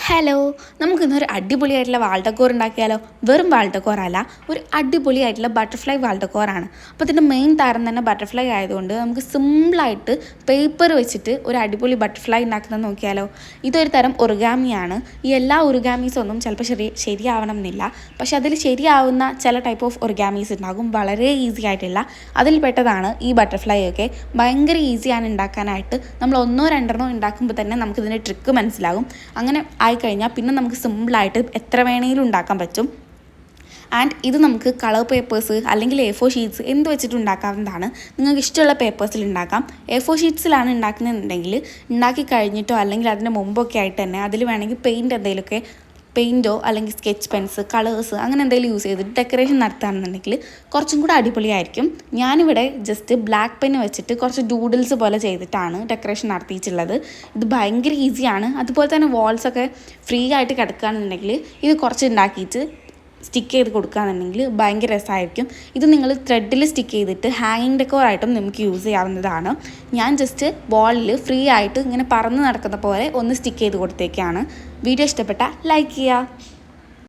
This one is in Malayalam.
ഹലോ, നമുക്കിന്നൊരു അടിപൊളിയായിട്ടുള്ള വാൾ ഡെക്കോർ ഉണ്ടാക്കിയാലോ? വെറും വാൾ ഡെക്കോർ അല്ല, ഒരു അടിപൊളിയായിട്ടുള്ള ബട്ടർഫ്ലൈ വാൾ ഡെക്കോർ ആണ്. അപ്പോൾ ഇതിൻ്റെ മെയിൻ താരം തന്നെ ബട്ടർഫ്ലൈ ആയതുകൊണ്ട് നമുക്ക് സിമ്പിളായിട്ട് പേപ്പർ വെച്ചിട്ട് ഒരു അടിപൊളി ബട്ടർഫ്ലൈ ഉണ്ടാക്കുന്നത് നോക്കിയാലോ? ഇതൊരു തരം ഒറിഗാമിയാണ്. ഈ എല്ലാ ഒറിഗാമീസൊന്നും ചിലപ്പോൾ ശരിയാവണം എന്നില്ല, പക്ഷെ അതിൽ ശരിയാവുന്ന ചില ടൈപ്പ് ഓഫ് ഒറിഗാമീസ് ഉണ്ടാകും, വളരെ ഈസി ആയിട്ടുള്ള. അതിൽ പെട്ടതാണ് ഈ ബട്ടർഫ്ലൈ ഒക്കെ. ഭയങ്കര ഈസിയാണ് ഉണ്ടാക്കാനായിട്ട്. നമ്മൾ ഒന്നോ രണ്ടെണ്ണോ ഉണ്ടാക്കുമ്പോൾ തന്നെ നമുക്കിതിൻ്റെ ട്രിക്ക് മനസ്സിലാകും. അങ്ങനെ ആയിക്കഴിഞ്ഞാൽ പിന്നെ നമുക്ക് സിമ്പിളായിട്ട് എത്ര വേണമെങ്കിലും ഉണ്ടാക്കാൻ പറ്റും. ആൻഡ് ഇത് നമുക്ക് കളർ പേപ്പേഴ്സ് അല്ലെങ്കിൽ A4 ഷീറ്റ്സ് എന്ത് വെച്ചിട്ട് ഉണ്ടാക്കാവുന്നതാണ്. നിങ്ങൾക്ക് ഇഷ്ടമുള്ള പേപ്പേഴ്സിൽ ഉണ്ടാക്കാം. A4 ഷീറ്റ്സിലാണ് ഉണ്ടാക്കുന്നതെന്നുണ്ടെങ്കിൽ ഉണ്ടാക്കി കഴിഞ്ഞിട്ടോ അല്ലെങ്കിൽ അതിൻ്റെ മുമ്പൊക്കെ ആയിട്ട് തന്നെ അതിൽ വേണമെങ്കിൽ പെയിൻറ്റോ അല്ലെങ്കിൽ സ്കെച്ച് പെൻസ്, കളേഴ്സ് അങ്ങനെ എന്തെങ്കിലും യൂസ് ചെയ്തിട്ട് ഡെക്കറേഷൻ നടത്തുകയാണെന്നുണ്ടെങ്കിൽ കുറച്ചും കൂടെ അടിപൊളിയായിരിക്കും. ഞാനിവിടെ ജസ്റ്റ് ബ്ലാക്ക് പെന്ന് വെച്ചിട്ട് കുറച്ച് ഡൂഡിൽസ് പോലെ ചെയ്തിട്ടാണ് ഡെക്കറേഷൻ നടത്തിയിട്ടുള്ളത്. ഇത് ഭയങ്കര ഈസിയാണ്. അതുപോലെ തന്നെ വാൾസൊക്കെ ഫ്രീ ആയിട്ട് കിടക്കുകയാണെന്നുണ്ടെങ്കിൽ ഇത് കുറച്ച് ഉണ്ടാക്കിയിട്ട് സ്റ്റിക്ക് ചെയ്ത് കൊടുക്കുകയാണെന്നുണ്ടെങ്കിൽ ഭയങ്കര രസമായിരിക്കും. ഇത് നിങ്ങൾ ത്രെഡിൽ സ്റ്റിക്ക് ചെയ്തിട്ട് ഹാങ്ങിങ് ഡെക്കോറായിട്ടും നമുക്ക് യൂസ് ചെയ്യാവുന്നതാണ്. ഞാൻ ജസ്റ്റ് വാളിൽ ഫ്രീ ആയിട്ട് ഇങ്ങനെ പറന്ന് നടക്കുന്ന പോലെ ഒന്ന് സ്റ്റിക്ക് ചെയ്ത് കൊടുത്തേക്കാണ്. വീഡിയോ ഇഷ്ടപ്പെട്ടാൽ ലൈക്ക് ചെയ്യുക.